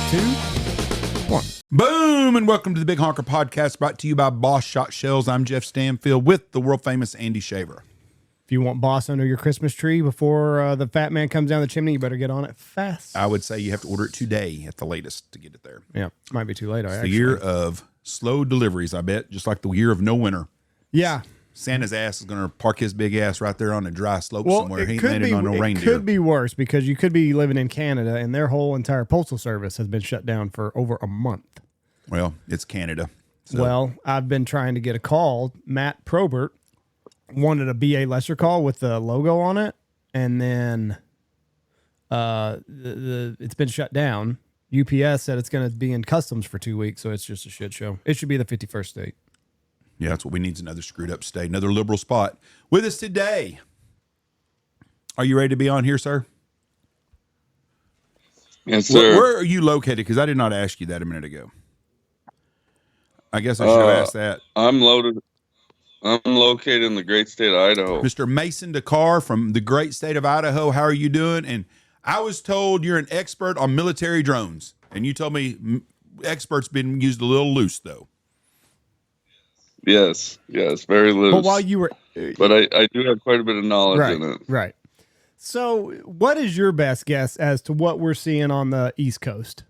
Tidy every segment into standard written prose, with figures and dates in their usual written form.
2, 1. Boom, and welcome to the Big Honker Podcast, brought to you by Boss Shot Shells. I'm Jeff Stanfield with the world-famous Andy Shaver. If you want Boss under your Christmas tree before the fat man comes down the chimney, you better get on it fast. I would say you have to order it today at the latest to get it there. Yeah, might be too late. It's the year of slow deliveries, I bet, just like the year of no winter. Yeah. Santa's ass is going to park his big ass right there on a dry slope somewhere. He ain't landing on no reindeer. It could be worse because you could be living in Canada and their whole entire postal service has been shut down for over a month. Well, it's Canada. So. Well, I've been trying to get a call. Matt Probert wanted a BA Lesser call with the logo on it, and then it's been shut down. UPS said it's going to be in customs for 2 weeks, so it's just a shit show. It should be the 51st state. Yeah, that's what we need, is another screwed up state, another liberal spot. With us today, are you ready to be on here, sir? Yes, sir. Where are you located? Because I did not ask you that a minute ago. I guess I should have asked that. I'm located in the great state of Idaho. Mr. Mason Dcarr from the great state of Idaho, how are you doing? And I was told you're an expert on military drones, and you told me experts been used a little loose, though. Yes, very loose. But while you were, but I do have quite a bit of knowledge in it. Right. So, what is your best guess as to what we're seeing on the East Coast?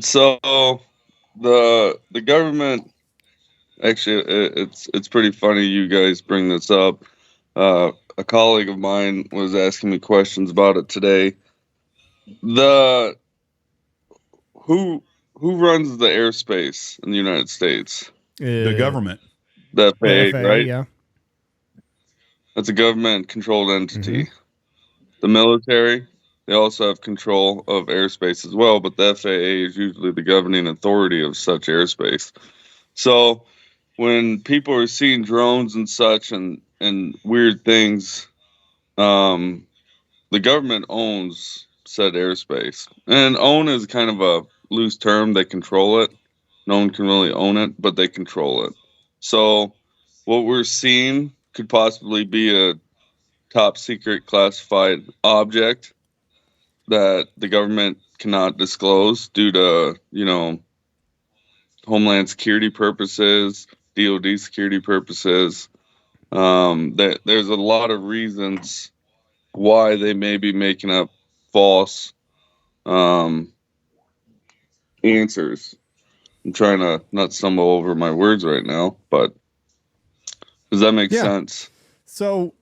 So, the government, actually, it's pretty funny you guys bring this up. A colleague of mine was asking me questions about it today. Who runs the airspace in the United States? The government. The FAA, right? Yeah. That's a government-controlled entity. Mm-hmm. The military, they also have control of airspace as well, but the FAA is usually the governing authority of such airspace. So when people are seeing drones and such and weird things, the government owns said airspace. And own is kind of a loose term. They control it. No one can really own it, but they control it. So what we're seeing could possibly be a top secret classified object that the government cannot disclose due to, Homeland Security purposes, DOD security purposes. There's a lot of reasons why they may be making up false answers. I'm trying to not stumble over my words right now, but does that make sense? So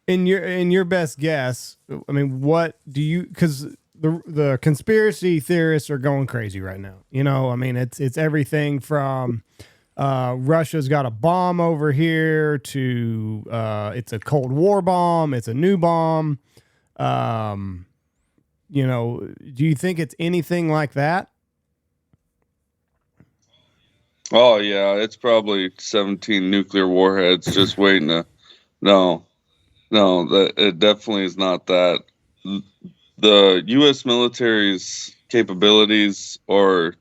in your best guess, I mean, what do you, because the conspiracy theorists are going crazy right now. I mean, it's everything from Russia's got a bomb over here to it's a Cold War bomb, it's a new bomb. Do you think it's anything like that? Oh yeah, it's probably 17 nuclear warheads just waiting to. No, it definitely is not that. The U.S. military's capabilities are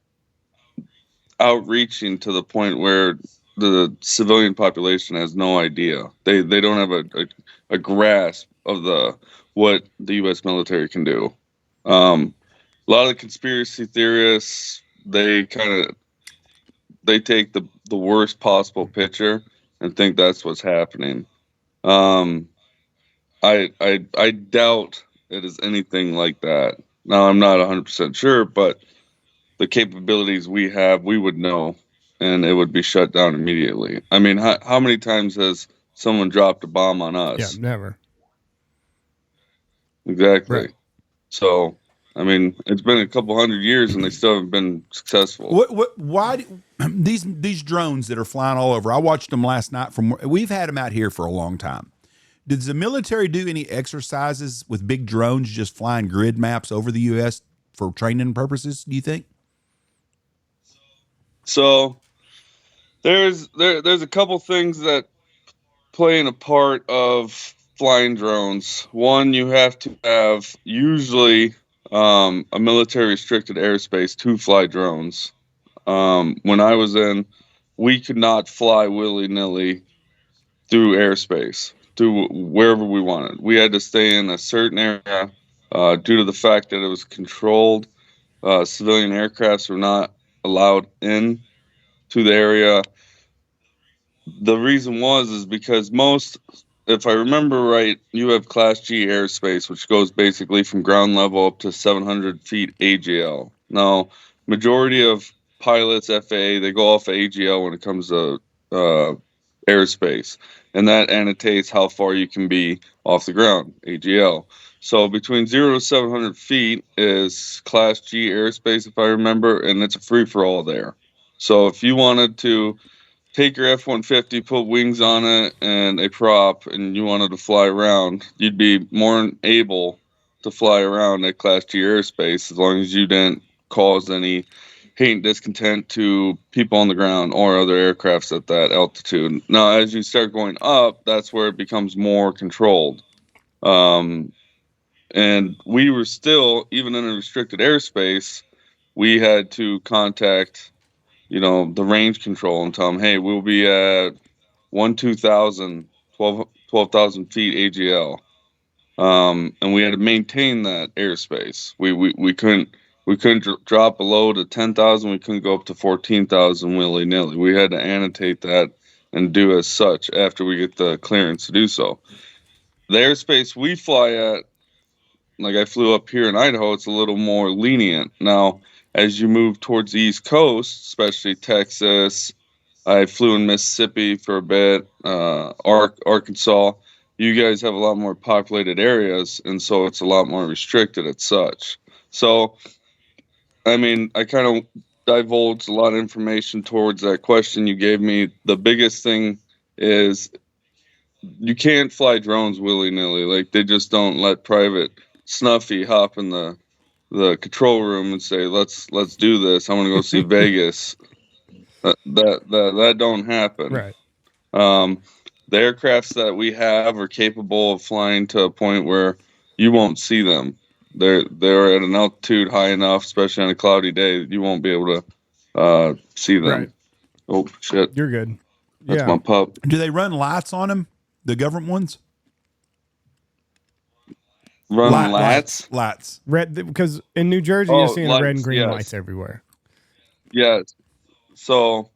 outreaching to the point where the civilian population has no idea. They don't have a grasp of what the U.S. military can do. A lot of the conspiracy theorists, they take the worst possible picture and think that's what's happening. I doubt it is anything like that. Now, I'm not 100% sure, but the capabilities we have, we would know, and it would be shut down immediately. I mean, how many times has someone dropped a bomb on us? Yeah, never. Exactly. Right. So, I mean, it's been a couple 100 years, and they still haven't been successful. Why these drones that are flying all over? I watched them last night. We've had them out here for a long time. Does the military do any exercises with big drones just flying grid maps over the U.S. for training purposes, do you think? So there's a couple things that play in a part of flying drones. One, you have to have usually a military restricted airspace to fly drones. When I was in, we could not fly willy-nilly through airspace, to wherever we wanted. We had to stay in a certain area due to the fact that it was controlled. Civilian aircrafts were not allowed in to the area. The reason is because most, if I remember right, you have Class G airspace, which goes basically from ground level up to 700 feet AGL. Now, majority of pilots, FAA, they go off of AGL when it comes to airspace, and that annotates how far you can be off the ground, AGL. So between 0 to 700 feet is Class G airspace, if I remember, and it's a free for all there. So if you wanted to take your F-150, put wings on it and a prop, and you wanted to fly around, you'd be more than able to fly around at Class G airspace as long as you didn't cause any hate and discontent to people on the ground or other aircrafts at that altitude. Now, as you start going up, that's where it becomes more controlled. And we were still, even in a restricted airspace, we had to contact the range control and tell them, hey, we'll be at 2,000, 12,000 feet AGL. And we had to maintain that airspace. We couldn't drop below to 10,000. We couldn't go up to 14,000 willy nilly. We had to annotate that and do as such after we get the clearance to do so. The airspace we fly at, like I flew up here in Idaho, it's a little more lenient. Now, as you move towards the East Coast, especially Texas, I flew in Mississippi for a bit, Arkansas. You guys have a lot more populated areas, and so it's a lot more restricted as such. So, I mean, I kind of divulged a lot of information towards that question you gave me. The biggest thing is you can't fly drones willy-nilly. Like, they just don't let Private Snuffy hop in the control room and say, let's do this. I want to go see Vegas. That don't happen. Right. The aircrafts that we have are capable of flying to a point where you won't see them. They're at an altitude high enough, especially on a cloudy day, that you won't be able to see them. Right. Oh shit! You're good. That's my pup. Do they run lights on them? The government ones? Run Lights. Red, because in New Jersey you're seeing lights, red and green yes. lights everywhere. Yes. So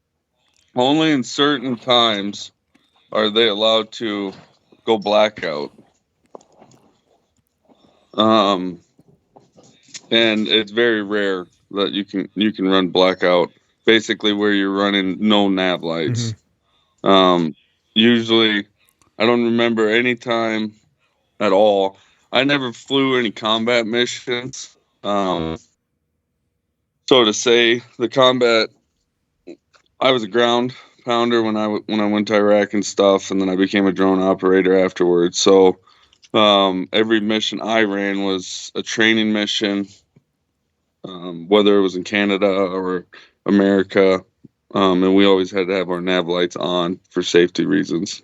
only in certain times are they allowed to go blackout. And it's very rare that you can run blackout, basically where you're running no nav lights. Usually, I don't remember any time at all. I never flew any combat missions. So to say, the combat, I was a ground pounder when I went to Iraq and stuff, and then I became a drone operator afterwards. So every mission I ran was a training mission, whether it was in Canada or America, and we always had to have our nav lights on for safety reasons.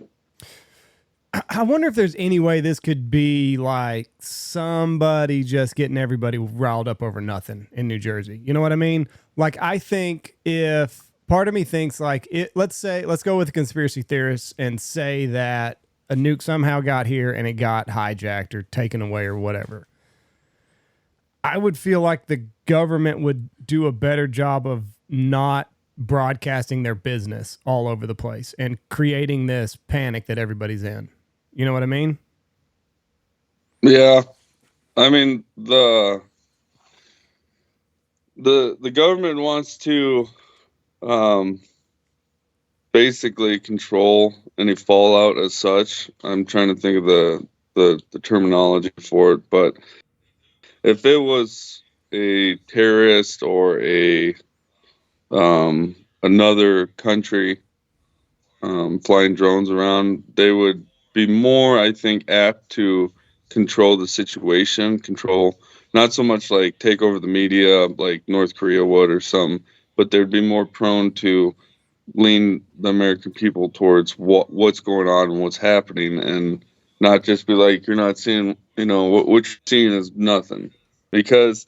I wonder if there's any way this could be like somebody just getting everybody riled up over nothing in New Jersey. You know what I mean? Like, I think if part of me thinks like let's go with the conspiracy theorists and say that a nuke somehow got here and it got hijacked or taken away or whatever. I would feel like the government would do a better job of not broadcasting their business all over the place and creating this panic that everybody's in. You know what I mean? Yeah. I mean, the government wants to basically control any fallout as such. I'm trying to think of the terminology for it, but if it was a terrorist or a another country flying drones around, they would be more, I think, apt to control the situation, not so much like take over the media like North Korea would or something, but they'd be more prone to lean the American people towards what's going on and what's happening, and not just be like, you're not seeing, what you're seeing is nothing. Because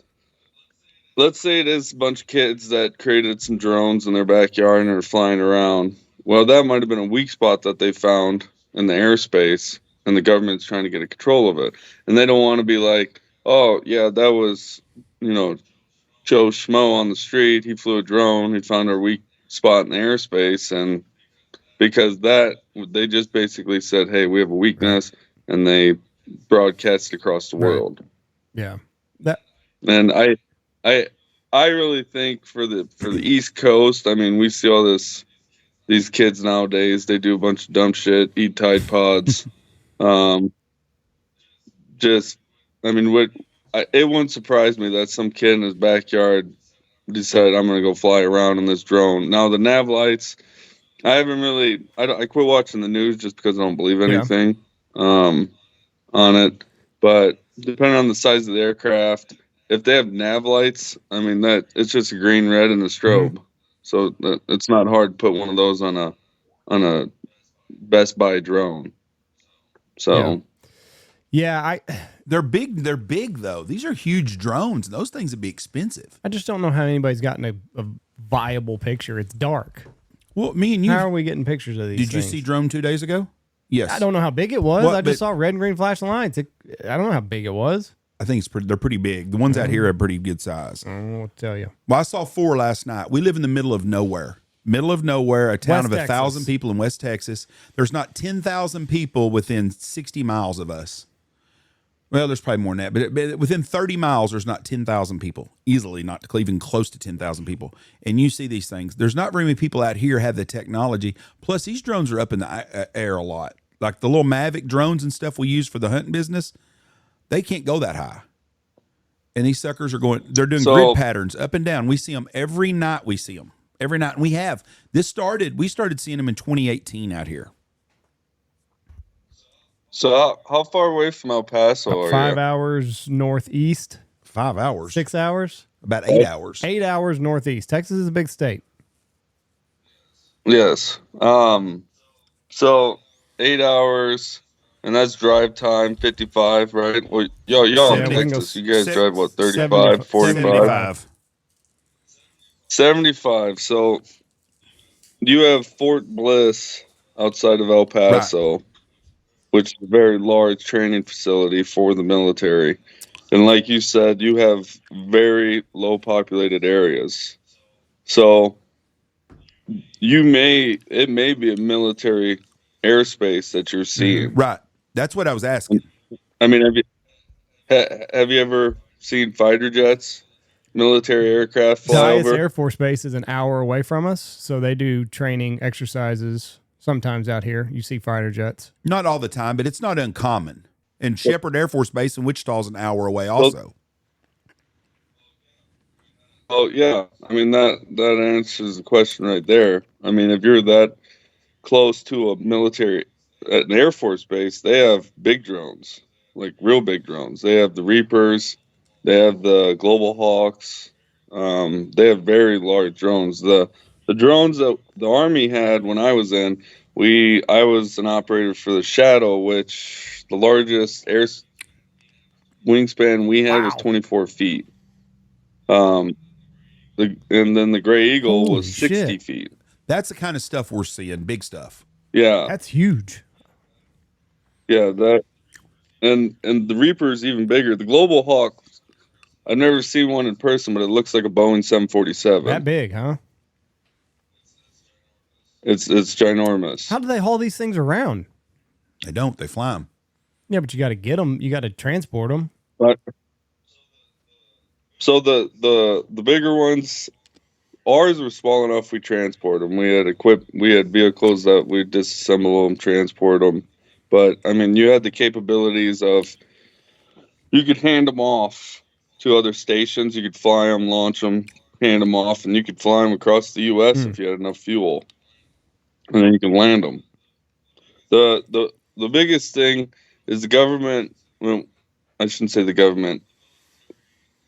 let's say it is a bunch of kids that created some drones in their backyard and are flying around. Well, that might have been a weak spot that they found in the airspace, and the government's trying to get a control of it. And they don't want to be like, oh yeah, that was, you know, Joe Schmo on the street. He flew a drone. He found our weak spot in airspace, and because that, they just basically said, "Hey, we have a weakness," and they broadcast across the world. Yeah. That And I, I really think for the East Coast, I mean, we see all this. These kids nowadays, they do a bunch of dumb shit, eat Tide Pods. Um, just, I mean, it wouldn't surprise me that some kid in his backyard decided I'm gonna go fly around in this drone. Now the nav lights, I haven't really, I quit watching the news just because I don't believe Yeah. anything on it. But depending on the size of the aircraft, if they have nav lights, I mean that it's just a green, red, and a strobe. So it's not hard to put one of those on a Best Buy drone. So yeah, They're big. They're big though. These are huge drones. Those things would be expensive. I just don't know how anybody's gotten a viable picture. It's dark. Well, me and you. How are we getting pictures of these Did you things? see drone 2 days ago? Yes. I don't know how big it was. Well, I just but- saw red and green flashing lights. I don't know how big it was. I think they're pretty big. The ones out here are pretty good size. I don't know what to tell you. Well, I saw 4 last night. We live in the middle of nowhere. A town West of 1,000 Texas. people in West Texas. There's not 10,000 people within 60 miles of us. Well, there's probably more than that, but within 30 miles, there's not 10,000 people. Easily not even close to 10,000 people. And you see these things. There's not very many people out here have the technology. Plus, these drones are up in the air a lot. Like the little Mavic drones and stuff we use for the hunting business, they can't go that high. And these suckers are they're doing grid patterns up and down. We see them every night. We see them every night. And we started seeing them in 2018 out here. So how far away from El Paso About are 5 you? hours northeast. 5 hours. 6 hours. About 8 hours. 8 hours northeast. Texas is a big state. Yes. So 8 hours, and that's drive time 55, right? Well, y'all in Yeah, we can go Texas, you guys drive what 70 35, 45, 75. 75. So you have Fort Bliss outside of El Paso, which is a very large training facility for the military. And like you said, you have very low populated areas. So it may be a military airspace that you're seeing. Right. That's what I was asking. I mean, have you ever seen fighter jets, military aircraft fly Dyess over? Air Force Base is an hour away from us, so they do training exercises sometimes out here. You see fighter jets. Not all the time, but it's not uncommon. And Shepherd Air Force Base in Wichita is an hour away also. Oh yeah, I mean that answers the question right there. I mean, if you're that close to an Air Force base, they have big drones, like real big drones. They have the Reapers, they have the Global Hawks. They have very large drones. The drones that the Army had when I was in, I was an operator for the Shadow, which the largest air wingspan we had was 24 feet. And then the Gray Eagle Holy was 60 shit. feet. That's the kind of stuff we're seeing, big stuff. Yeah. That's huge. Yeah, that and the Reaper's even bigger. The Global Hawk, I've never seen one in person, but it looks like a Boeing 747. That big, huh? It's ginormous. How do they haul these things around? They don't. They fly them. Yeah, but you got to get them. You got to transport them. But so the bigger ones, ours were small enough we transport them. We had vehicles that we disassemble them, transport them. But I mean, you had the capabilities of, you could hand them off to other stations. You could fly them, launch them, hand them off, and you could fly them across the U.S. if you had enough fuel, and then you can land them. The biggest thing is the government. Well, I shouldn't say the government.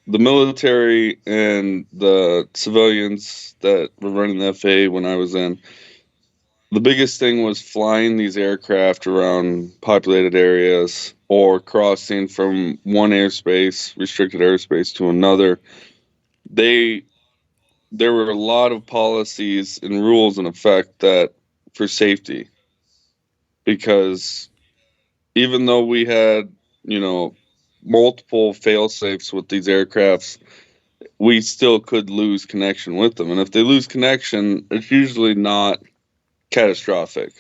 The military and the civilians that were running the FAA when I was in, the biggest thing was flying these aircraft around populated areas or crossing from one restricted airspace to another. There were a lot of policies and rules in effect that for safety, because even though we had, multiple fail safes with these aircrafts, we still could lose connection with them. And if they lose connection, it's usually not catastrophic.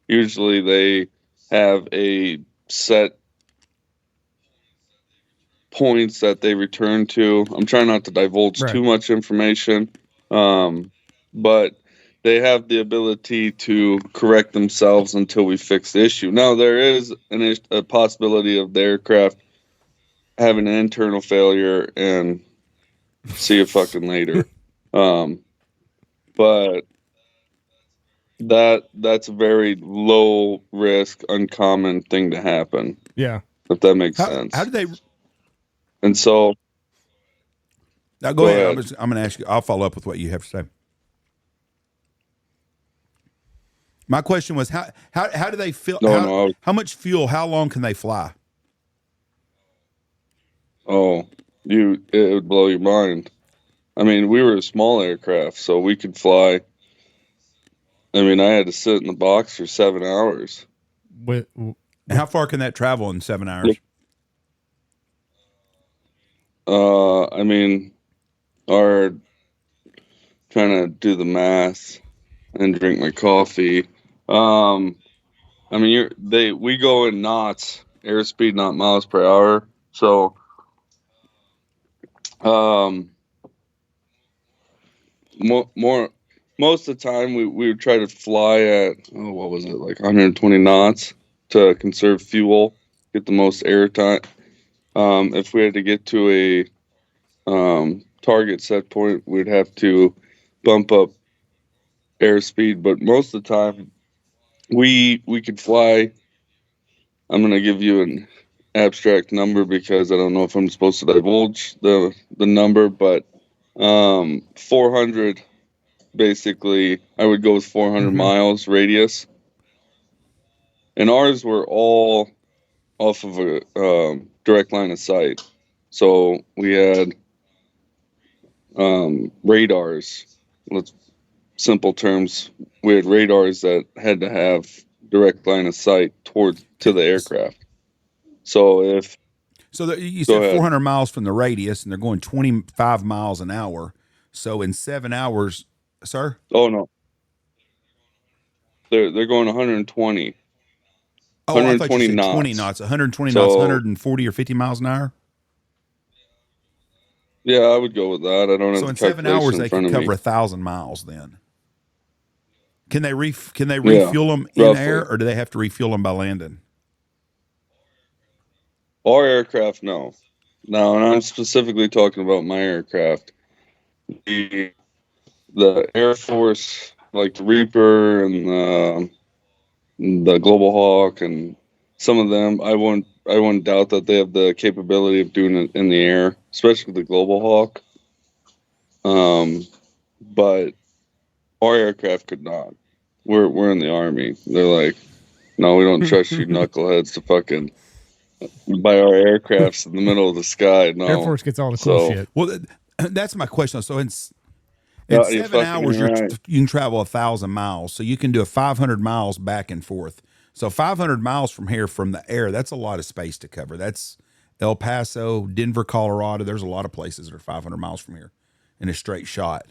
Usually they have a set points that they return to. I'm trying not to divulge too much information, but they have the ability to correct themselves until we fix the issue. Now, there is a possibility of the aircraft having an internal failure and see you fucking later. But that's a very low risk, uncommon thing to happen. Yeah. If that makes sense. How do they? And so, Now go ahead. I'm going to ask you. I'll follow up with what you have to say. My question was how do they feel? How much fuel? How long can they fly? Oh, it would blow your mind. I mean, we were a small aircraft, so we could fly. I mean, I had to sit in the box for 7 hours. And how far can that travel in 7 hours? I mean, trying to do the math and drink my coffee. I mean, we go in knots, airspeed, not miles per hour. So, most of the time we would try to fly at what was it, like 120 knots to conserve fuel, get the most air time. If we had to get to a target set point, we'd have to bump up airspeed. But most of the time, we could fly. I'm going to give you an abstract number because I don't know if I'm supposed to divulge the number, but 400. Basically, I would go with 400 miles radius, and ours were all off of a direct line of sight. So we had radars. Let's simple terms. We had radars that had to have direct line of sight to the aircraft. So you said 400 miles from the radius, and they're going 25 miles an hour. So in 7 hours, sir? Oh no, they're going 120. Oh, 120 I thought you said knots. 20 knots. 120 knots, 140 or 50 miles an hour. Yeah, I would go with that. I don't have. So in 7 hours, they can cover 1,000 miles. Then can they refuel them in roughly. Air, or do they have to refuel them by landing? Our aircraft, no. Now, and I'm specifically talking about my aircraft. The Air Force, like the Reaper and the Global Hawk, and some of them, I wouldn't doubt that they have the capability of doing it in the air, especially the Global Hawk. But our aircraft could not. We're in the Army. They're like, no, we don't trust you knuckleheads to fucking buy our aircrafts in the middle of the sky. No, Air Force gets all the cool shit. Well, that's my question. So in 7 hours, you can travel 1,000 miles. So you can do 500 miles back and forth. So 500 miles from here, from the air, that's a lot of space to cover. That's El Paso, Denver, Colorado. There's a lot of places that are 500 miles from here in a straight shot.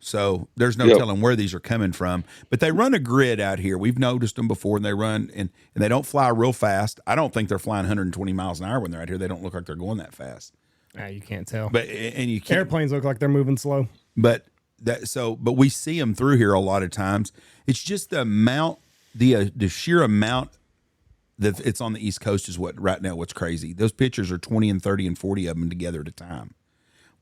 So there's no telling where these are coming from. But they run a grid out here. We've noticed them before, and they run, and they don't fly real fast. I don't think they're flying 120 miles an hour when they're out here. They don't look like they're going that fast. You can't tell. But you can't. Airplanes look like they're moving slow. But we see them through here a lot of times. It's just the amount, the sheer amount that it's on the East Coast is what's crazy. Those pictures are 20 and 30 and 40 of them together at a time.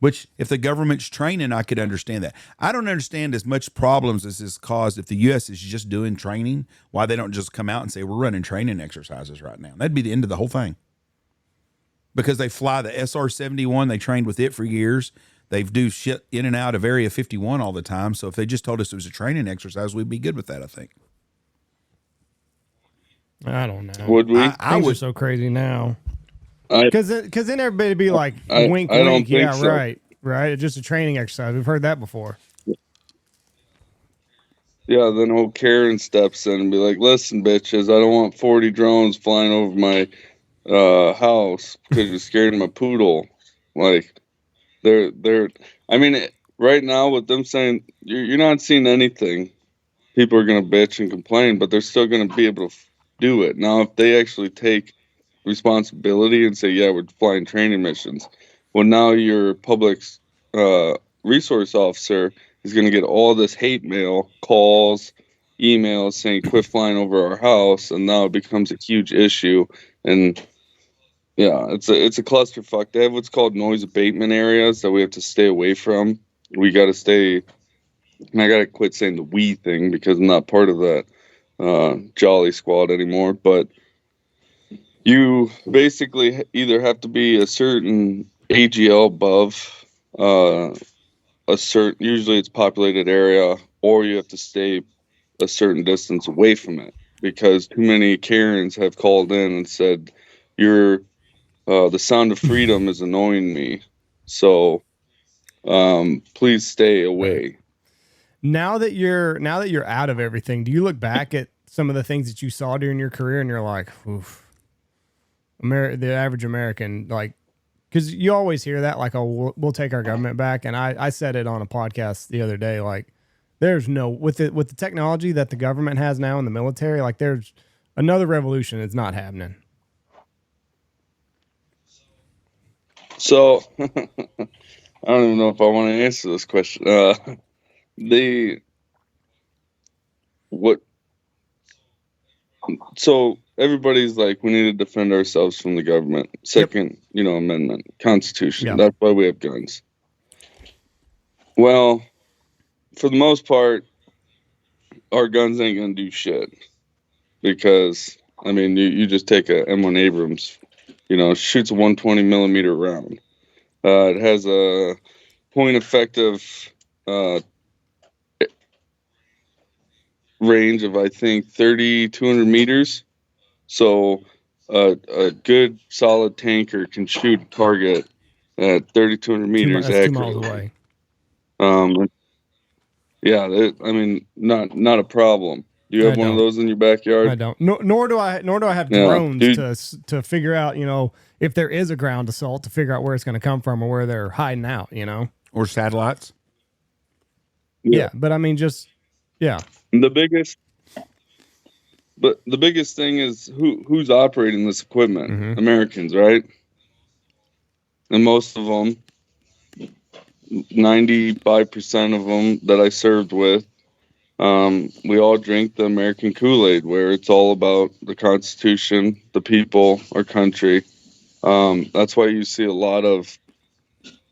Which, if the government's training, I could understand that. I don't understand as much problems as is caused if the U.S. is just doing training, why they don't just come out and say, we're running training exercises right now. That'd be the end of the whole thing. Because they fly the SR-71, they trained with it for years. They do shit in and out of Area 51 all the time. So if they just told us it was a training exercise, we'd be good with that, I think. I don't know. Would we? Things are so crazy now. Because then everybody would be like, wink, I don't wink, think yeah, so. right. It's just a training exercise. We've heard that before. Yeah, then old Karen steps in and be like, listen, bitches, I don't want 40 drones flying over my house because you're scared of my poodle. Like, they're. I mean, right now with them saying you're not seeing anything, people are gonna bitch and complain, but they're still gonna be able to do it. Now, if they actually take responsibility and say, yeah, we're flying training missions, well, now your public uh, resource officer is going to get all this hate mail, calls, emails saying quit flying over our house, and now it becomes a huge issue. And yeah, it's a clusterfuck. They have what's called noise abatement areas that we have to stay away from. We got to stay, and I got to quit saying the we thing because I'm not part of that jolly squad anymore. But you basically either have to be a certain AGL above a certain, usually it's populated area, or you have to stay a certain distance away from it because too many Karens have called in and said, "You're the sound of freedom is annoying me, so please stay away." Right. Now that you're out of everything, do you look back at some of the things that you saw during your career and you're like, oof, the average American, like, because you always hear that, like, oh, we'll take our government back. And I said it on a podcast the other day, like, there's no, with the technology that the government has now in the military, like, there's another revolution. It's not happening. So I don't even know if I want to answer this question. The what? So everybody's like, we need to defend ourselves from the government. Second, Amendment, Constitution. Yeah. That's why we have guns. Well, for the most part, our guns ain't gonna do shit because I mean, you just take a M1 Abrams, shoots a 120 millimeter round. It has a point effective range of I think 3,200 meters. So a good solid tanker can shoot a target at 3,200 meters That's 2 miles accurately. away. Yeah, I mean, not a problem. Do you have one of those in your backyard? I don't. Nor do I have drones to figure out, if there is a ground assault, to figure out where it's going to come from or where they're hiding out, Or satellites. Yeah, but I mean, just yeah. The biggest thing is who's operating this equipment? Mm-hmm. Americans, right? And most of them, 95% of them that I served with, we all drink the American Kool-Aid, where it's all about the Constitution, the people, our country. That's why you see a lot of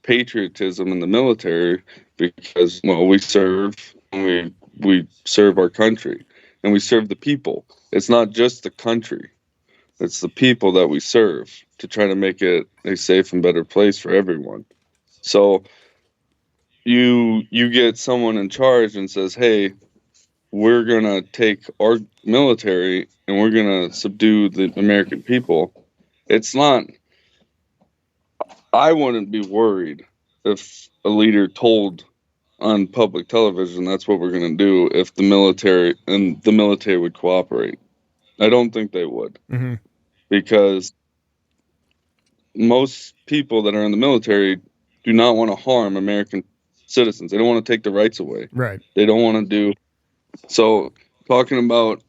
patriotism in the military because, well, we serve and we serve our country and we serve the people. It's not just the country. It's the people that we serve to try to make it a safe and better place for everyone. So you get someone in charge and says, hey, we're going to take our military and we're going to subdue the American people. It's not, I wouldn't be worried if a leader told on public television that's what we're going to do if the military would cooperate. I don't think they would. Mm-hmm. Because most people that are in the military do not want to harm American citizens. They don't want to take the rights away. Right. They don't want to do. So talking about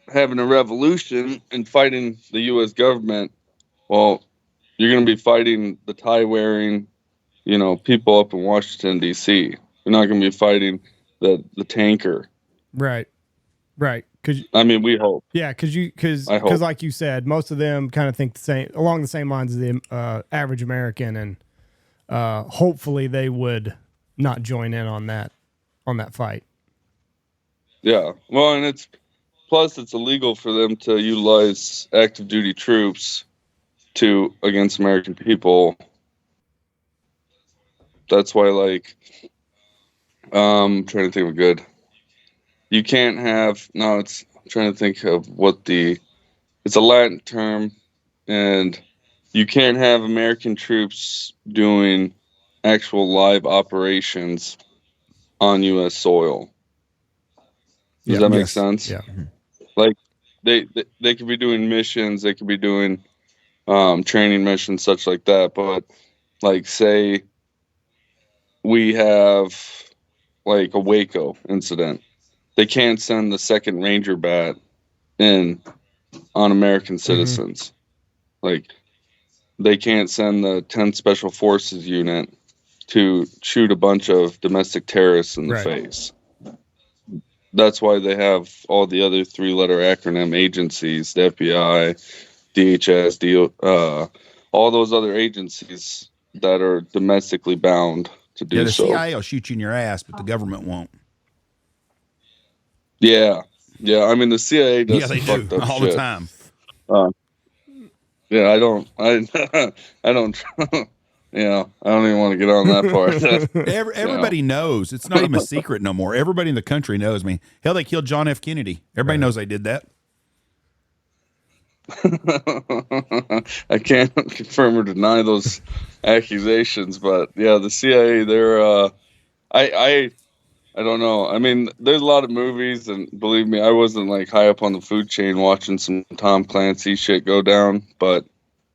having a revolution and fighting the U.S. government, well, you're going to be fighting the tie-wearing, people up in Washington, D.C. You're not going to be fighting the tanker. Right. Right. I mean, we hope. Yeah, because like you said, most of them kind of think along the same lines as the average American, and hopefully they would not join in on that fight. Yeah, well, and it's illegal for them to utilize active duty troops against American people. That's why, like, I'm trying to think of a good. You can't have I'm trying to think of it's a Latin term, and you can't have American troops doing actual live operations on U.S. soil. Does that make sense? Yeah. Like they could be doing missions, they could be doing training missions, such like that. But like, say we have like a Waco incident, they can't send the 2nd Ranger Bat in on American citizens. Like, they can't send the 10th Special Forces Unit to shoot a bunch of domestic terrorists in the face. That's why they have all the other 3-letter acronym agencies, the FBI, DHS, all those other agencies that are domestically bound to do the so. CIA will shoot you in your ass, but the government won't. Yeah. I mean, the CIA does Yeah, they fucked do up all shit. the time. Yeah, I don't. Yeah, I don't even want to get on that part. Everybody knows. It's not even a secret no more. Everybody in the country knows. I mean, hell, they killed John F. Kennedy. Everybody knows they did that. I can't confirm or deny those accusations, but yeah, the CIA, they're I don't know. I mean, there's a lot of movies, and believe me, I wasn't like high up on the food chain watching some Tom Clancy shit go down, but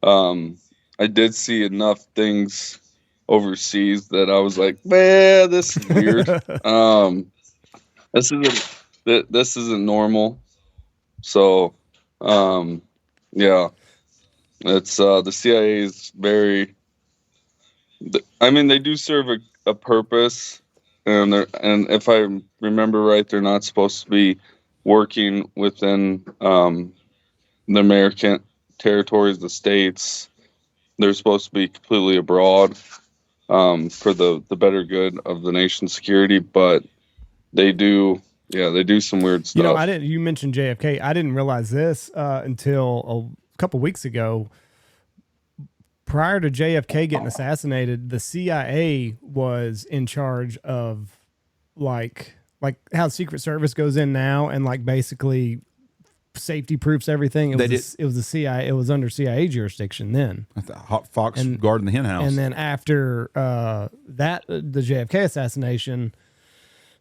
I did see enough things overseas that I was like, man, this is weird. This isn't normal. So, yeah, it's the CIA is very. I mean, they do serve a purpose, and if I remember right, they're not supposed to be working within the American territories, the states. They're supposed to be completely abroad for the better good of the nation's security, but they do some weird stuff. You know, you mentioned JFK. I didn't realize this until a couple weeks ago. Prior to JFK getting assassinated, the CIA was in charge of like how Secret Service goes in now and like basically safety proofs everything. It was the CIA. It was under CIA jurisdiction then. The hot fox guarding the hen house. And then after the JFK assassination,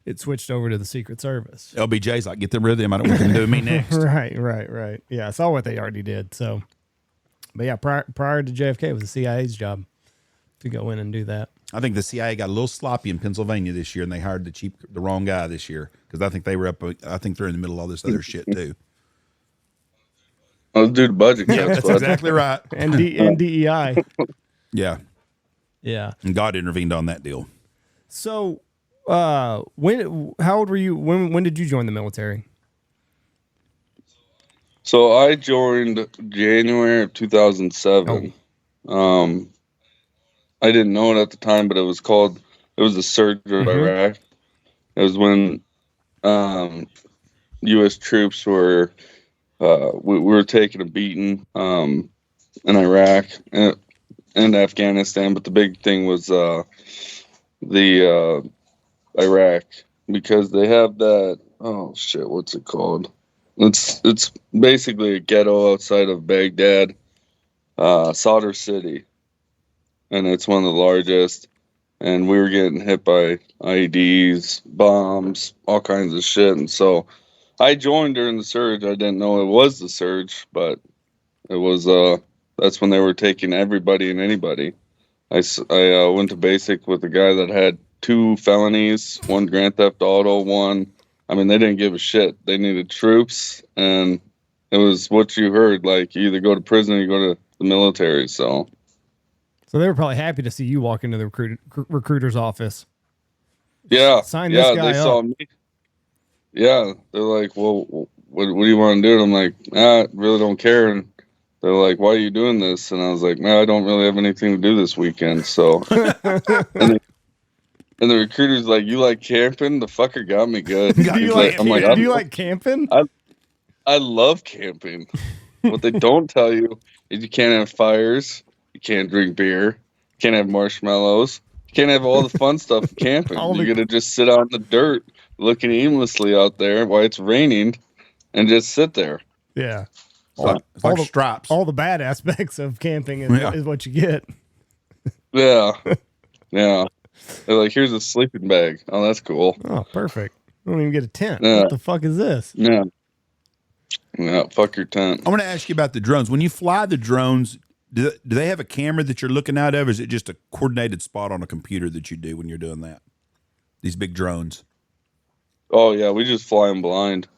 it switched over to the Secret Service. LBJ's like, get them rid of them. I don't want them to do me next. Right. Yeah, I saw what they already did. So, but yeah, prior to JFK, it was the CIA's job to go in and do that. I think the CIA got a little sloppy in Pennsylvania this year, and they hired the wrong guy this year because I think they were up. I think they're in the middle of all this other shit too. Let's do the budget cuts. That's exactly right. And DEI. Yeah. And God intervened on that deal. So, how old were you? When did you join the military? So I joined January of 2007. I didn't know it at the time, but it was the surge of Iraq. It was when U.S. troops were we were taking a beating in Iraq and Afghanistan, but the big thing was the Iraq, because they have that, oh shit, what's it called? It's basically a ghetto outside of Baghdad, Sadr City, and it's one of the largest. And we were getting hit by IEDs, bombs, all kinds of shit. And so I joined during the surge. I didn't know it was the surge, but it was. That's when they were taking everybody and anybody. I went to basic with a guy that had 2 felonies, 1 grand theft auto, 1. I mean, they didn't give a shit. They needed troops, and it was what you heard. Like, you either go to prison or you go to the military. So they were probably happy to see you walk into the recruiter's office. Yeah, Sign this guy they up. saw me. Yeah, they're like, well, what do you want to do? And I'm like, I really don't care. And they're like, why are you doing this? And I was like, I don't really have anything to do this weekend. So, and the recruiter's like, you like camping? The fucker got me good. Do you like camping? I love camping. What they don't tell you is you can't have fires, you can't drink beer, you can't have marshmallows, you can't have all the fun stuff of camping. You're gonna just sit out in the dirt, looking aimlessly out there while it's raining, and just sit there. Yeah. It's like stripes. All the bad aspects of camping is what you get. Yeah. They're like, here's a sleeping bag. Oh, that's cool. Oh, perfect. I don't even get a tent. Yeah. What the fuck is this? Yeah, fuck your tent. I want to ask you about the drones. When you fly the drones, Do they have a camera that you're looking out of? Or is it just a coordinated spot on a computer that you do when you're doing that? These big drones. Oh yeah, we just fly them blind.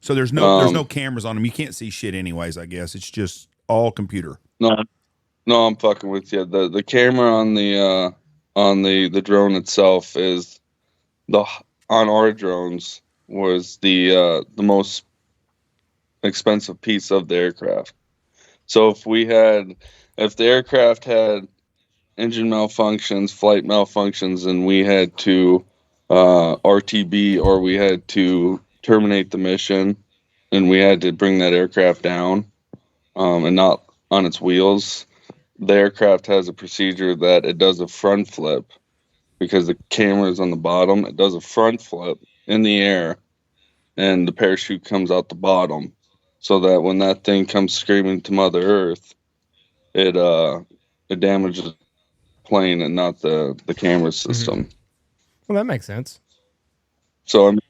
So there's no cameras on them. You can't see shit anyways, I guess. It's just all computer. No, I'm fucking with you. The camera on the drone itself is on our drones was the most expensive piece of the aircraft. So if the aircraft had engine malfunctions, flight malfunctions, and we had to RTB, or we had to terminate the mission, and we had to bring that aircraft down and not on its wheels, the aircraft has a procedure that it does a front flip because the camera is on the bottom. It does a front flip in the air, and the parachute comes out the bottom, so that when that thing comes screaming to Mother Earth, it damages the plane and not the camera system. Well, that makes sense. So I mean,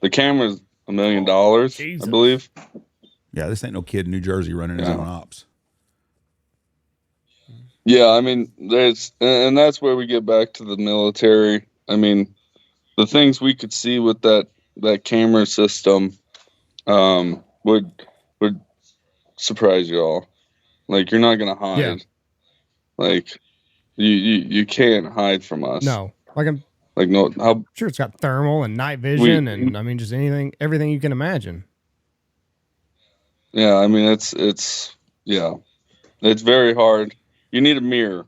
the camera's $1 million, I believe. Yeah, this ain't no kid in New Jersey running his own ops. Yeah, I mean, and that's where we get back to the military. I mean, the things we could see with that camera system would surprise you all. Like, you're not gonna hide. Yeah. Like, you can't hide from us. No, I'm sure it's got thermal and night vision, and I mean, just everything you can imagine. Yeah, I mean, it's very hard. You need a mirror.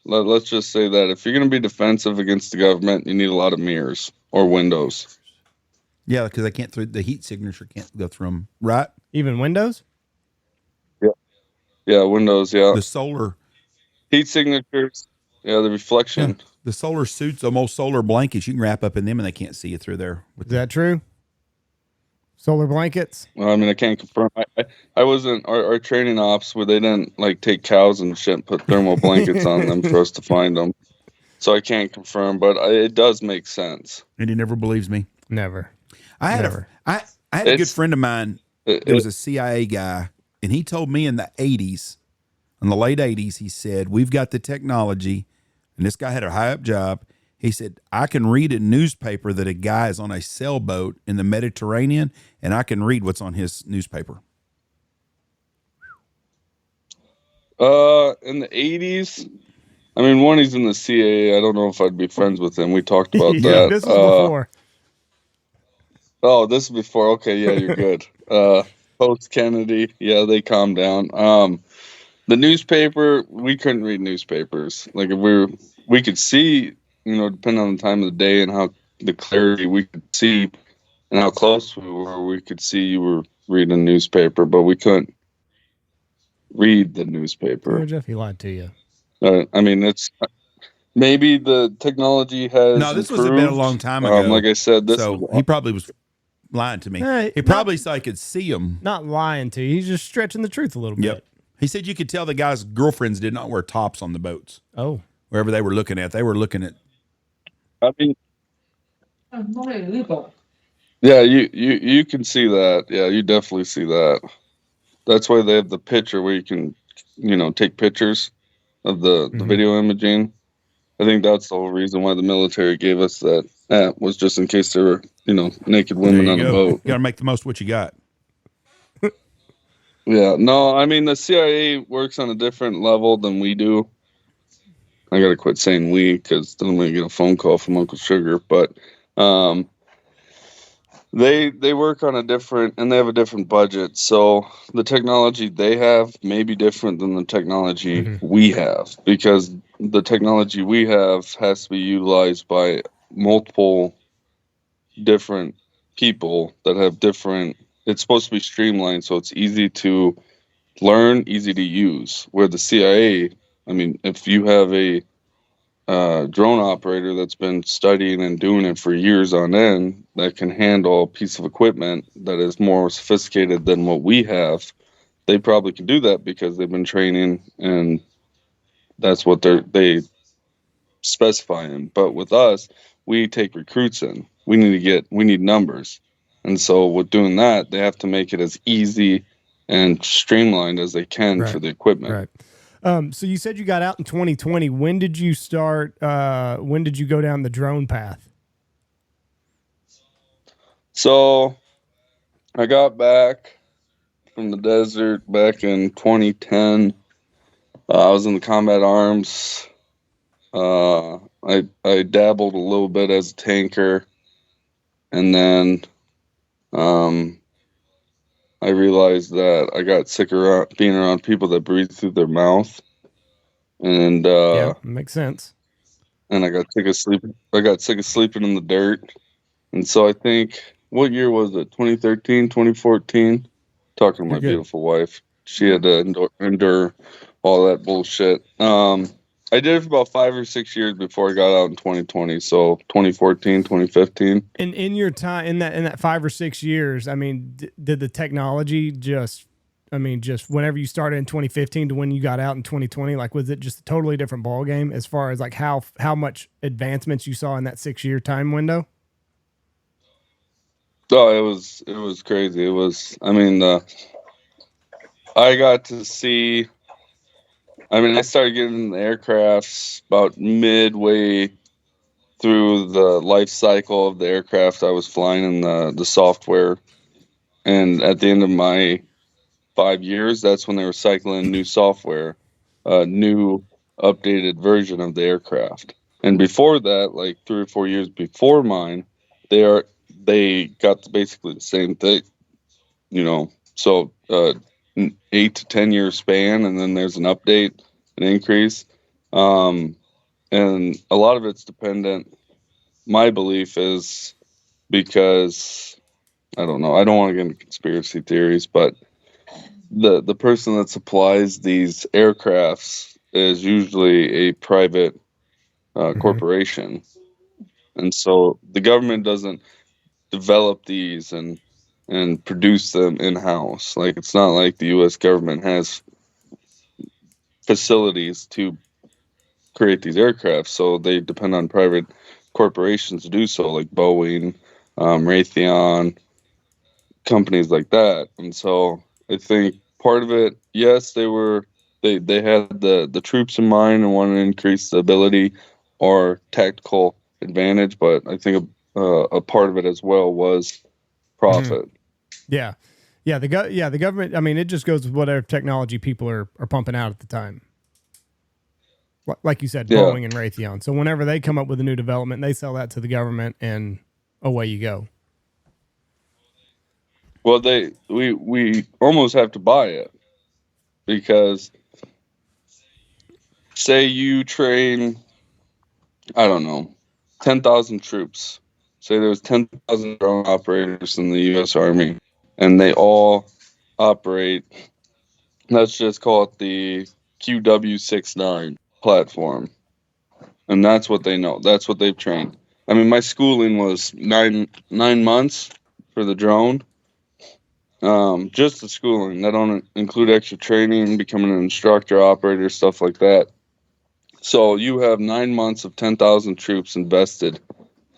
Let's just say that if you're going to be defensive against the government, you need a lot of mirrors or windows. Yeah, because the heat signature can't go through them, right? Even windows? Yeah, windows, yeah. The solar heat signatures, yeah, the reflection. Yeah. The solar suits, almost solar blankets, you can wrap up in them and they can't see you through there. Is that true? Solar blankets? Well, I mean, I can't confirm. I wasn't our training ops where they didn't like take cows and shit and put thermal blankets on them for us to find them. So I can't confirm, but it does make sense. And he never believes me. Never. I had a good friend of mine. It was a CIA guy, and he told me in the late 80s, he said, we've got the technology, and this guy had a high up job. He said, I can read a newspaper that a guy is on a sailboat in the Mediterranean, and I can read what's on his newspaper. In the 80s, I mean, one, he's in the CIA. I don't know if I'd be friends with him. We talked about that. This was before. Oh, this is before. Okay, yeah, you're good. Post Kennedy, yeah, they calmed down. The newspaper, we couldn't read newspapers. Like, if we could see, depending on the time of the day and how the clarity we could see and how close we were, we could see you were reading a newspaper, but we couldn't read the newspaper. Oh, Jeff, he lied to you. I mean, it's maybe the technology has. No, this improved. was a long time ago. Like I said, he probably was lying to me. He probably said I could see him. Not lying to you. He's just stretching the truth a little bit. Yep. He said you could tell the guys' girlfriends did not wear tops on the boats. Oh. Wherever they were looking at. They were looking at. I mean. Yeah, you can see that. Yeah, you definitely see that. That's why they have the picture where you can, take pictures of the video imaging. I think that's the whole reason why the military gave us that app, was just in case there were, naked women on a boat. You got to make the most of what you got. Yeah, no, I mean, the CIA works on a different level than we do. I got to quit saying we, because then I'm going to get a phone call from Uncle Sugar. But they work on a different, and they have a different budget. So the technology they have may be different than the technology we have, because the technology we have has to be utilized by multiple different people that have different. It's supposed to be streamlined, so it's easy to learn, easy to use. Where the CIA, I mean, if you have a drone operator that's been studying and doing it for years on end, that can handle a piece of equipment that is more sophisticated than what we have, they probably can do that because they've been training, and that's what they specify in. But with us, we take recruits in. We need numbers. And so with doing that, they have to make it as easy and streamlined as they can for the equipment. So you said you got out in 2020. When did you start? When did you go down the drone path? So I got back from the desert back in 2010. I was in the combat arms. I dabbled a little bit as a tanker, and then I realized that I got sick around being around people that breathe through their mouth, and Yeah, makes sense. and I got sick of sleeping. I got sick of sleeping in the dirt, and so I think, what year was it? 2013, 2014. Talking to You're my good. beautiful wife. She had to endure all that bullshit. I did it for about 5 or 6 years before I got out in 2020. So 2014, 2015. And in your time in that 5 or 6 years, I mean, did the technology just whenever you started in 2015 to when you got out in 2020, like was it just a totally different ball game as far as like how much advancements you saw in that 6 year time window? Oh, it was crazy. It was. I mean, I got to see. I mean, I started getting in the aircrafts about midway through the life cycle of the aircraft I was flying in the software. And at the end of my 5 years, that's when they were cycling new software, a new updated version of the aircraft. And before that, like 3 or 4 years before mine, they got basically the same thing, you know. So 8 to 10 year span, and then there's an update, an increase, and a lot of it's dependent. My belief is because I don't know. I don't want to get into conspiracy theories, but the person that supplies these aircrafts is usually a private corporation, and so the government doesn't develop these and produce them in house. Like it's not like the U.S. government has facilities to create these aircraft, so they depend on private corporations to do so, like Boeing, Raytheon, companies like that. And so I think part of it, yes, they had the troops in mind and wanted to increase the ability or tactical advantage, but I think a part of it as well was profit. Yeah. Yeah, the government, I mean, it just goes with whatever technology people are pumping out at the time. Like you said, Yeah. Boeing and Raytheon. So whenever they come up with a new development, they sell that to the government and away you go. Well, we almost have to buy it because say you train, I don't know, 10,000 troops. Say there's 10,000 drone operators in the U.S. Army, and they all operate, let's just call it the QW69 platform. And that's what they know. That's what they've trained. I mean, my schooling was nine months for the drone. Just the schooling. That don't include extra training, becoming an instructor, operator, stuff like that. So you have 9 months of 10,000 troops invested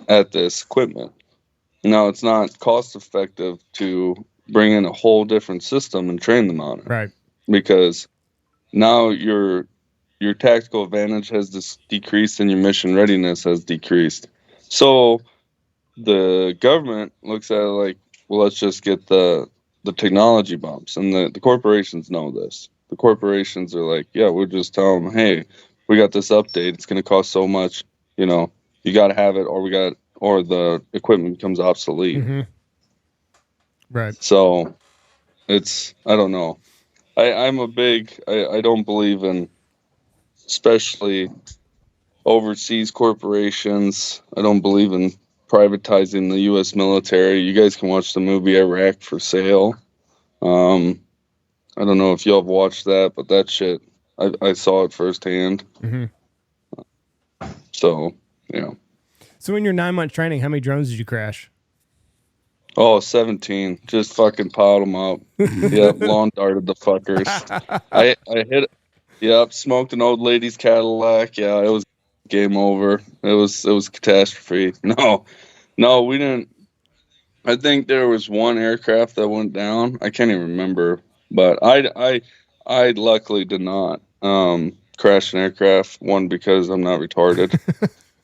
at this equipment. Now, it's not cost effective to bring in a whole different system and train them on it. Right. Because now your tactical advantage has decreased and your mission readiness has decreased. So the government looks at it like, well, let's just get the technology bumps. And the corporations know this. The corporations are like, yeah, we'll just tell them, hey, we got this update. It's going to cost so much. You know, you got to have it, or the equipment becomes obsolete. Mm-hmm. Right. So it's, I don't know. I'm a big, I don't believe in, especially overseas corporations. I don't believe in privatizing the U.S. military. You guys can watch the movie Iraq for Sale. I don't know if y'all have watched that, but that shit, I saw it firsthand. Mm-hmm. So, yeah. So in your 9 month training, how many drones did you crash? Oh, 17. Just fucking piled them up. Yep, lawn darted the fuckers. I hit, yep, smoked an old lady's Cadillac. Yeah, it was game over. It was catastrophe. No, we didn't. I think there was one aircraft that went down. I can't even remember, but I luckily did not crash an aircraft. One, because I'm not retarded,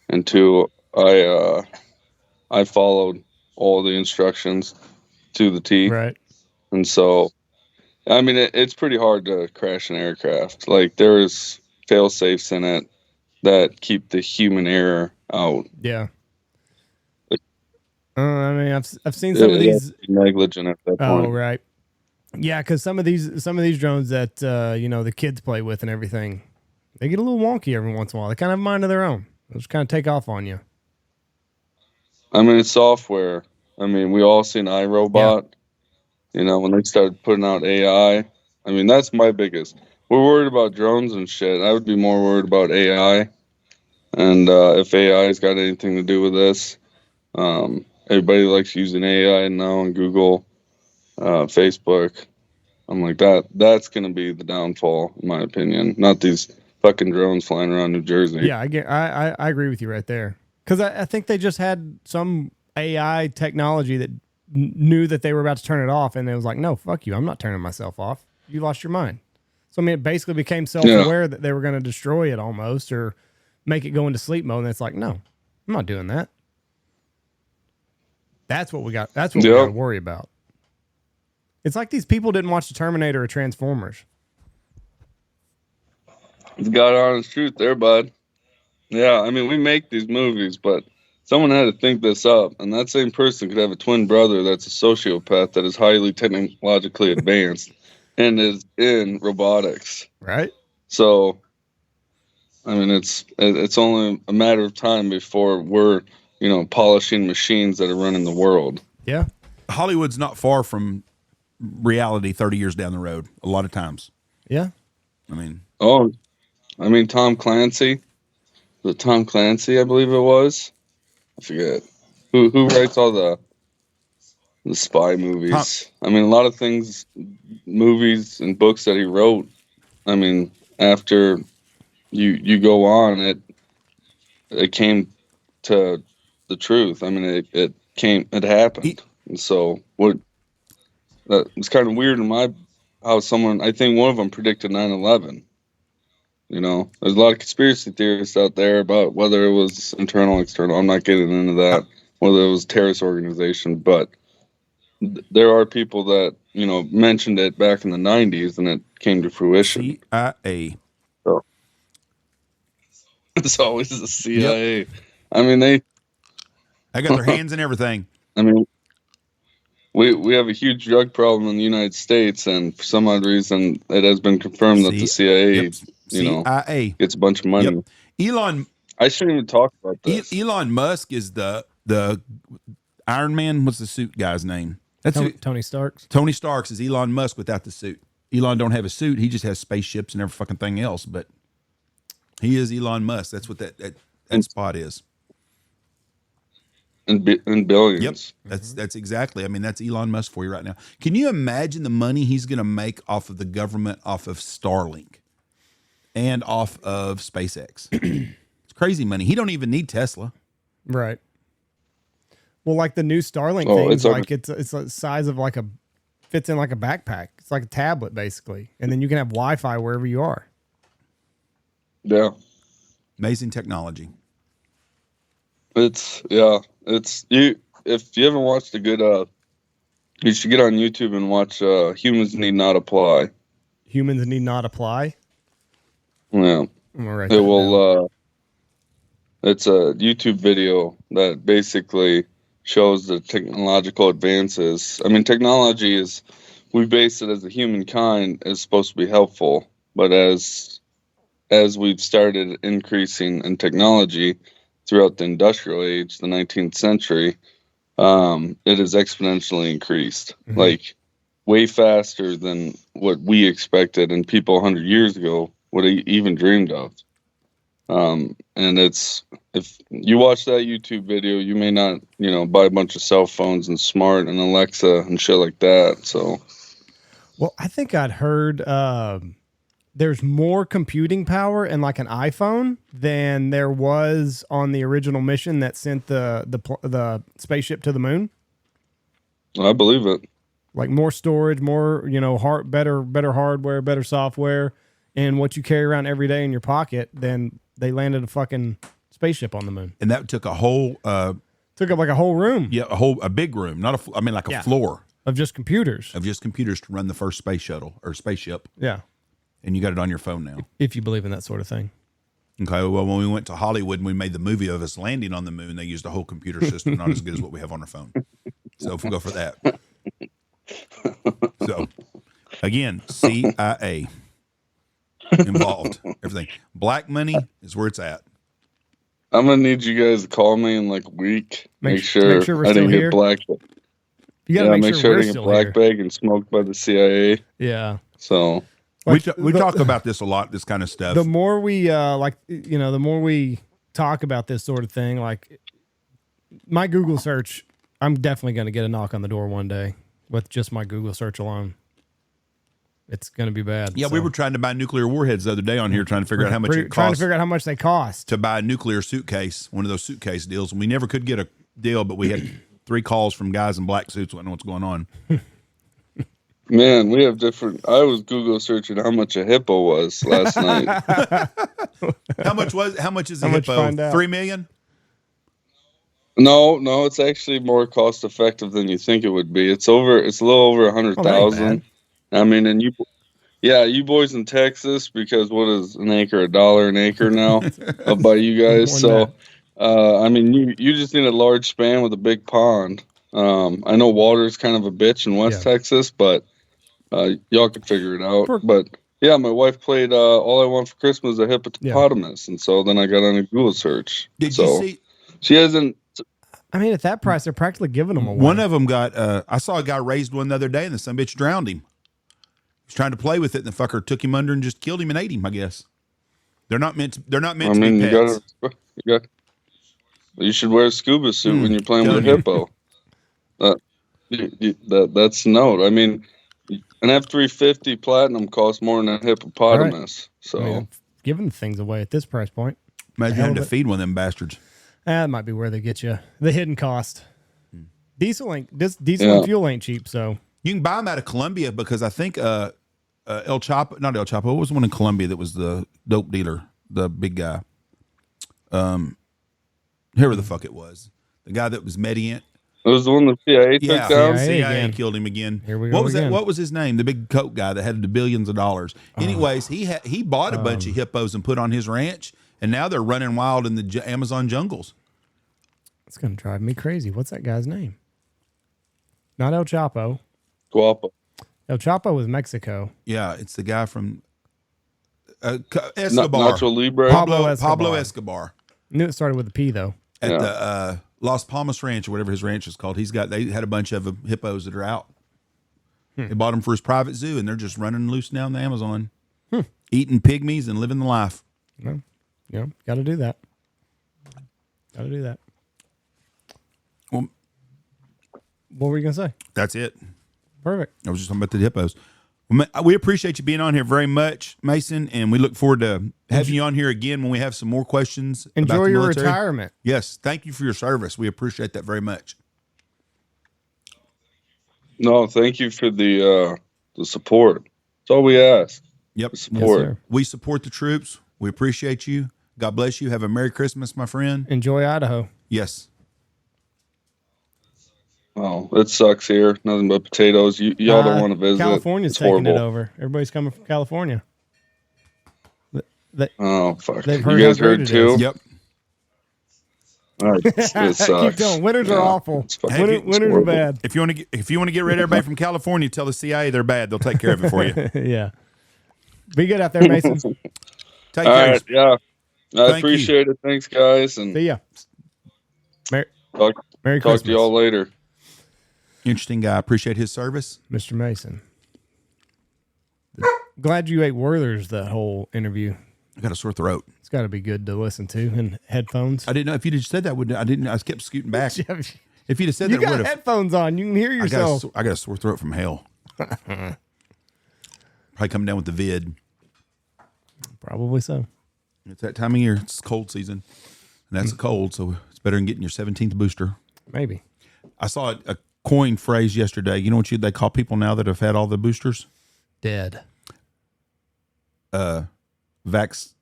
and two, I followed all the instructions to the T. Right. And so, I mean, it's pretty hard to crash an aircraft. Like, there is fail safes in it that keep the human error out. Yeah. I mean, I've seen some of It these. negligent at that Oh, point. right. Yeah, because some of these drones that the kids play with and everything, they get a little wonky every once in a while. They kind of have a mind of their own. They'll just kind of take off on you. I mean, it's software. I mean, we all seen iRobot. You know, when they started putting out AI. I mean, that's my biggest. We're worried about drones and shit. I would be more worried about AI. And if AI's got anything to do with this, everybody likes using AI now on Google, Facebook. I'm like, that's going to be the downfall, in my opinion. Not these fucking drones flying around New Jersey. Yeah, I agree with you right there. Because I think they just had some AI technology that knew that they were about to turn it off, and it was like, no, fuck you. I'm not turning myself off. You lost your mind. So, I mean, it basically became self-aware that they were going to destroy it almost or make it go into sleep mode. And it's like, no, I'm not doing that. That's what we got. That's what we got to worry about. It's like these people didn't watch the Terminator or Transformers. It's God honest truth there, bud. Yeah, I mean, we make these movies, but someone had to think this up, and that same person could have a twin brother that's a sociopath that is highly technologically advanced and is in robotics. Right. So, I mean, it's only a matter of time before we're, polishing machines that are running the world. Yeah. Hollywood's not far from reality 30 years down the road, a lot of times. Yeah. I mean, Tom Clancy. The Tom Clancy, I believe it was. I forget. Who writes all the spy movies? I mean, a lot of things, movies and books that he wrote. I mean, after you go on, it came to the truth. I mean, it happened. And so it's kind of weird how someone, I think one of them predicted 9/11. There's a lot of conspiracy theorists out there about whether it was internal, external. I'm not getting into that, whether it was a terrorist organization, but there are people that, mentioned it back in the 90s and it came to fruition. CIA. So it's always the CIA. Yep. I mean, they got their hands in everything. I mean, we have a huge drug problem in the United States, and for some odd reason, it has been confirmed that the CIA, CIA gets a bunch of money. Yep. I shouldn't even talk about this. Elon Musk is the Iron Man. What's the suit guy's name? That's Tony Stark. Tony Stark is Elon Musk without the suit. Elon don't have a suit. He just has spaceships and every fucking thing else. But he is Elon Musk. That's what that spot is. And billions. Yep, that's exactly. I mean, that's Elon Musk for you right now. Can you imagine the money he's going to make off of the government, off of Starlink, and off of SpaceX? It's crazy money. He don't even need Tesla. Right. Well, like the new Starlink thing, it's the size of fits in like a backpack. It's like a tablet basically, and then you can have Wi-Fi wherever you are. Yeah. Amazing technology. If you haven't watched a good you should get on YouTube and watch Humans Need Not Apply. Humans Need Not Apply? Yeah. It will it's a YouTube video that basically shows the technological advances. I mean, technology we base it as a humankind is supposed to be helpful, but as we've started increasing in technology throughout the industrial age, the 19th century, it has exponentially increased, like way faster than what we expected and people 100 years ago would have even dreamed of. And if you watch that YouTube video, you may not, buy a bunch of cell phones and smart and Alexa and shit like that. So, well, I think I'd heard there's more computing power in like an iPhone than there was on the original mission that sent the spaceship to the moon. I believe it. Like more storage, more better hardware, better software. and what you carry around every day in your pocket, then they landed a fucking spaceship on the moon. And that took a whole Took up like a whole room. Yeah, a big room, not a floor of just computers. To run the first space shuttle or spaceship. Yeah. And you got it on your phone now. If you believe in that sort of thing. Okay, well, when we went to Hollywood and we made the movie of us landing on the moon, they used a whole computer system, not as good as what we have on our phone. So if we go for that. So, again, CIA involved, everything. Black money is where it's at. I'm gonna need you guys to call me in like a week. Make sure we're I still didn't here. get black. You gotta make sure I we're didn't still get black here. bag and smoked by the CIA. Yeah. So We talk about this a lot, this kind of stuff. The more we the more we talk about this sort of thing, like my Google search, I'm definitely going to get a knock on the door one day with just my Google search alone. It's going to be bad. Yeah, we were trying to buy nuclear warheads the other day on here, trying to figure out how much it costs. Trying to figure out how much they cost to buy a nuclear suitcase, one of those suitcase deals. And we never could get a deal, but we had 3 calls from guys in black suits wanting to know what's going on. Man, we have different. I was Google searching how much a hippo was last night. How much is a hippo? 3 million? No, it's actually more cost effective than you think it would be. It's a little over 100,000. I mean, and you boys in Texas, because what is an acre? $1 an acre now up by you guys. So, I mean, you just need a large span with a big pond. I know water is kind of a bitch in West Texas, but y'all could figure it out. But yeah, my wife played All I Want for Christmas, a hippopotamus, and so then I got on a Google search. Did you see? She hasn't. I mean, at that price, they're practically giving them away. One of them got. I saw a guy raised one the other day, and the son bitch drowned him. He was trying to play with it, and the fucker took him under and just killed him and ate him. I guess they're not meant to be pets. You should wear a scuba suit when you're playing with a hippo. That's note. I mean, an F-350 Platinum costs more than a hippopotamus. Right. So, I mean, giving things away at this price point. Imagine having to feed one of them bastards. That might be where they get you. The hidden cost. Diesel and fuel ain't cheap, so you can buy them out of Colombia because I think not El Chapo. What was the one in Colombia that was the dope dealer, the big guy? Whoever the fuck it was, the guy that was Medient. It was the one the CIA took down. CIA killed him again. Here we go. What was that? What was his name? The big coke guy that had the billions of dollars. Anyways, he bought a bunch of hippos and put on his ranch, and now they're running wild in the Amazon jungles. It's gonna drive me crazy. What's that guy's name? Not El Chapo. Guapo. El Chapo was Mexico. Yeah, it's the guy from Escobar. Nacho Libre. Pablo Escobar. Knew it started with a P though. At the Las Palmas Ranch or whatever his ranch is called. They had a bunch of hippos that are out. They bought them for his private zoo, and they're just running loose now in the Amazon, eating pygmies and living the life. Well, got to do that. Well, what were you gonna say? That's it. Perfect. I was just talking about the hippos. Well, we appreciate you being on here very much, Mason, and we look forward to having you on here again when we have some more questions. Enjoy your retirement. Yes, thank you for your service. We appreciate that very much. No, thank you for the support. That's all we ask. Yep, support. Yes, we support the troops. We appreciate you. God bless you. Have a Merry Christmas, my friend. Enjoy Idaho. Yes. Oh, it sucks here. Nothing but potatoes. Y'all don't want to visit. California's taking it over. Everybody's coming from California. Oh, fuck. You guys heard too? Yep. All right, it sucks. Keep going. Winters are awful. Winters are bad. If you want to get rid of everybody from California, tell the CIA they're bad. They'll take care of it for you. Yeah. Be good out there, Mason. Take care. Right, yeah. I appreciate it. Thanks, guys. And see ya. Merry Christmas. Talk to you all later. Interesting guy. Appreciate his service. Mr. Mason. Glad you ate Werther's that whole interview. I got a sore throat. It's got to be good to listen to in headphones. I didn't know if you'd have said that. I kept scooting back. If you'd have said you that, got headphones on. You can hear yourself. I got a sore throat from hell. Probably coming down with the vid. Probably so. It's that time of year. It's cold season, and that's a cold, so it's better than getting your 17th booster. Maybe. I saw a coin phrase yesterday. You know what they call people now that have had all the boosters? Dead. Vax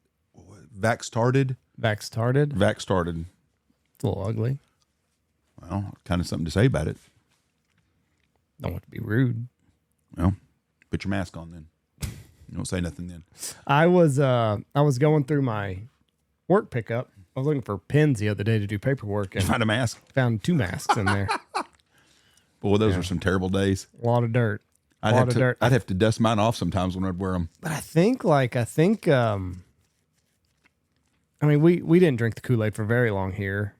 started. It's a little ugly. Well, kind of something to say about it. Don't want to be rude. Well, put your mask on then. You don't say nothing then. I was going through my work pickup. I was looking for pens the other day to do paperwork, Did you and find a mask? found 2 masks in there. Boy, those were some terrible days. A lot of dirt. I'd have to dust mine off sometimes when I'd wear them. But I think I mean, we didn't drink the Kool-Aid for very long here,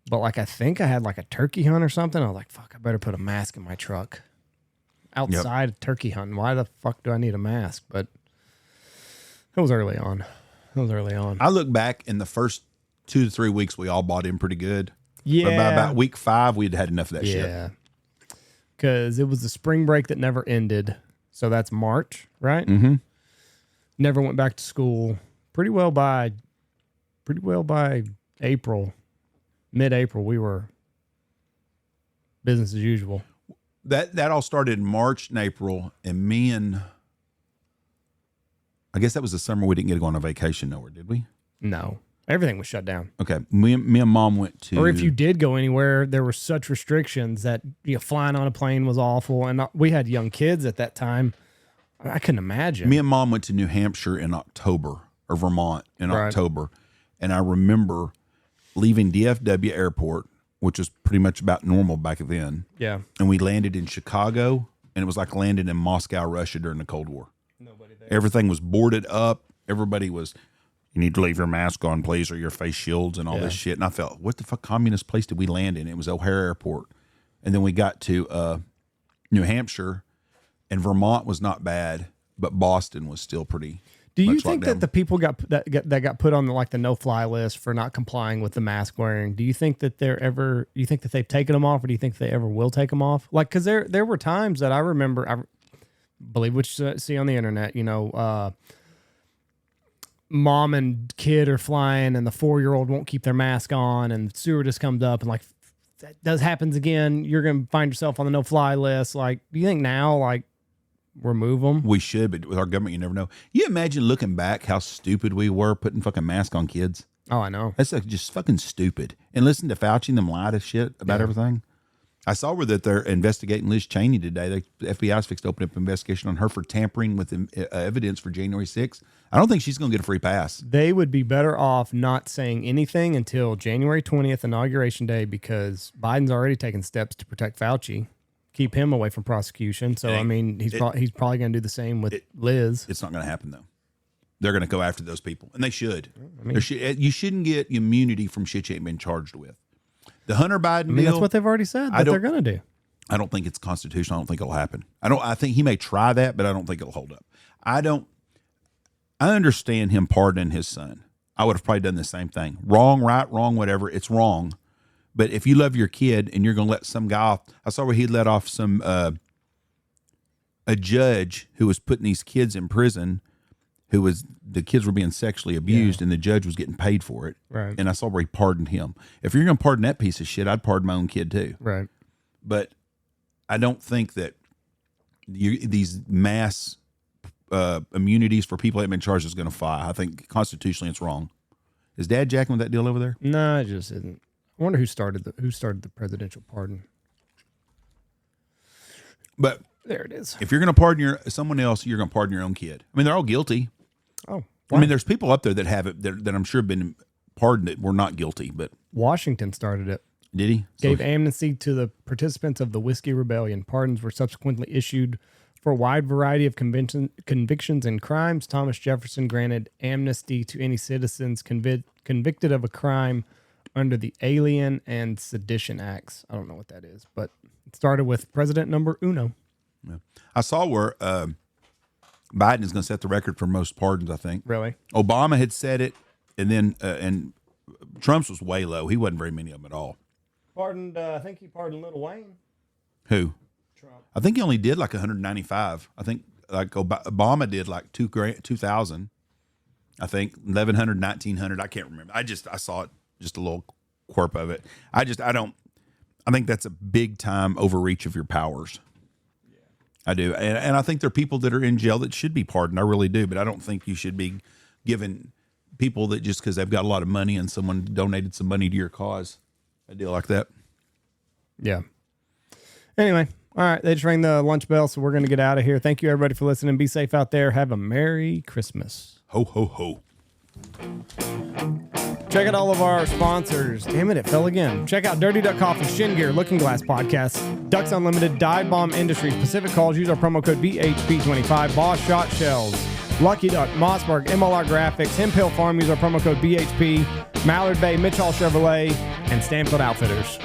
but like I think I had like a turkey hunt or something. I was like, fuck, I better put a mask in my truck. Outside of turkey hunting. Why the fuck do I need a mask? But it was early on. I look back in the first 2 to 3 weeks, we all bought in pretty good. Yeah. But by about week 5, we'd had enough of that shit. Yeah. Because it was the spring break that never ended. So that's March, right? Mm-hmm. Never went back to school. Pretty well by April, mid-April, we were business as usual. That all started in March and April, and I guess that was the summer we didn't get to go on a vacation nowhere, did we? No. Everything was shut down. Okay. Me and Mom went to... Or if you did go anywhere, there were such restrictions that flying on a plane was awful. And we had young kids at that time. I couldn't imagine. Me and Mom went to New Hampshire in October, or Vermont in October. And I remember leaving DFW Airport, which was pretty much about normal back then. Yeah. And we landed in Chicago, and it was like landing in Moscow, Russia during the Cold War. Nobody there. Everything was boarded up. Everybody was... You need to leave your mask on, please, or your face shields and all this shit. And I felt, what the fuck communist place did we land in? It was O'Hare Airport. And then we got to New Hampshire, and Vermont was not bad, but Boston was still pretty. Do you think that the people got put on the no-fly list for not complying with the mask wearing? Do you think that you think that they've taken them off, or do you think they ever will take them off? Like, because there were times that I remember, I believe what you see on the internet, mom and kid are flying and the 4-year-old won't keep their mask on, and the stewardess comes up and that happens again, you're going to find yourself on the no-fly list. Like, do you think now, remove them? We should, but with our government, you never know. You imagine looking back how stupid we were putting fucking masks on kids? Oh, I know. That's just fucking stupid. And listen to Fauci and them lie to shit about everything. I saw where that they're investigating Liz Cheney today. The FBI's fixed to open up an investigation on her for tampering with evidence for January 6th. I don't think she's going to get a free pass. They would be better off not saying anything until January 20th, Inauguration Day, because Biden's already taken steps to protect Fauci, keep him away from prosecution. So, he's probably going to do the same with Liz. It's not going to happen, though. They're going to go after those people, and they should. You shouldn't get immunity from shit you ain't been charged with. The Hunter Biden deal, that's what they've already said that they're going to do. I don't think it's constitutional. I don't think it'll happen. I think he may try that, but I don't think it'll hold up. I understand him pardoning his son. I would have probably done the same thing. Wrong, right, wrong, whatever. It's wrong. But if you love your kid and you're going to let some guy off, I saw where he let off some a judge who was putting these kids in prison, the kids were being sexually abused, and the judge was getting paid for it. Right. And I saw where he pardoned him. If you're going to pardon that piece of shit, I'd pardon my own kid too. Right. But I don't think that these mass immunities for people that have been charged is going to fly. I think constitutionally it's wrong. Is Dad jacking with that deal over there? No, it just isn't. I wonder who started the presidential pardon. But there it is. If you're going to pardon someone else, you're going to pardon your own kid. I mean, they're all guilty. Oh, wow. I mean, there's people up there that have it that I'm sure have been pardoned that were not guilty. But Washington started it. Did he? Gave amnesty to the participants of the Whiskey Rebellion. Pardons were subsequently issued for a wide variety of convictions and crimes. Thomas Jefferson granted amnesty to any citizens convicted of a crime under the Alien and Sedition Acts. I don't know what that is, but it started with President number uno. Yeah. I saw where Biden is going to set the record for most pardons, I think. Really? Obama had said it, and then and Trump's was way low. He wasn't very many of them at all. I think he pardoned Lil Wayne. Who? Trump. I think he only did like 195. I think Obama did like 2,000. I think 1,100, 1,900. I can't remember. I saw it, just a little quirk of it. I think that's a big time overreach of your powers. I do. And I think there are people that are in jail that should be pardoned. I really do. But I don't think you should be giving people that just because they've got a lot of money and someone donated some money to your cause, a deal like that. Yeah. Anyway, all right. They just rang the lunch bell, so we're going to get out of here. Thank you, everybody, for listening. Be safe out there. Have a Merry Christmas. Ho, ho, ho. Check out all of our sponsors. Damn it, it fell again. Check out Dirty Duck Coffee, Shin Gear, Looking Glass Podcast, Ducks Unlimited, Dive Bomb Industries, Pacific Calls. Use our promo code BHP25. Boss Shot Shells, Lucky Duck, Mossberg, MLR Graphics, Hemp Hill Farm. Use our promo code BHP. Mallard Bay, Mitchell Chevrolet, and Stanfield Outfitters.